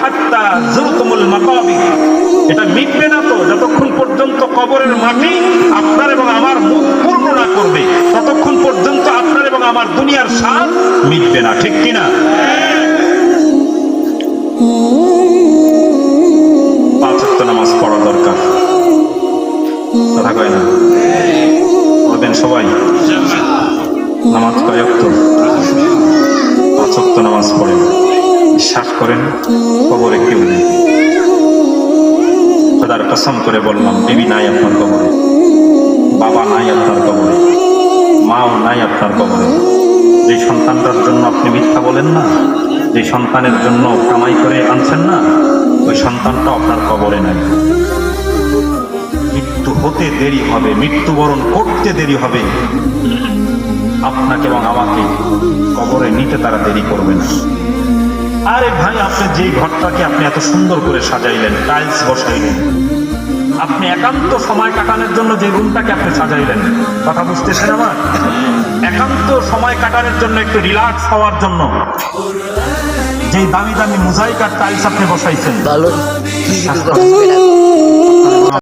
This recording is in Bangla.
হাত্তা যুরতুমুল মাকাবির, এটা মিটবে না তো যতক্ষণ পর্যন্ত কবরের মাটি আপনার এবং আমার মুখ পূর্ণ না করবে, ততক্ষণ পর্যন্ত আপনার এবং আমার দুনিয়ার স্বাদ মিটবে না। ঠিক কিনা? পাঁচ ওয়াক্ত নামাজ পড়া দরকার, কথা কয় না? পড়বেন সবাই? নামাজ কয় ওয়াক্ত? পাঁচ ওয়াক্ত নামাজ পড়েন। বিশ্বাস করেন কবরে কেউ নেই। খোদার কসম করে বললাম, বিবি নাই আপনার কবরে, বাবা নাই আপনার কবরে, মাও নাই আপনার কবরে। যে সন্তানটার জন্য আপনি মিথ্যা বলেন না, যে সন্তানের জন্য কামাই করে আনছেন না, ওই সন্তানটা আপনার কবরে নাই। মৃত্যু হতে দেরি হবে, মৃত্যুবরণ করতে দেরি হবে, আপনাকে এবং আমাকে কবরে নিতে তারা দেরি করবে না। আরে ভাই, আপনি যেই ঘরটাকে আপনি এত সুন্দর করে সাজাইলেন, টাইলস বসাইলেন, আপনি একান্ত সময় কাটানোর জন্য যে রুমটাকে আপনি সাজাইলেন, কথা বুঝতেছেন আমার? একান্ত সময় কাটানোর জন্য, একটু রিল্যাক্স হওয়ার জন্য যে দামি দামি মোজাইক আর টাইলস আপনি বসাইছেন, ভালো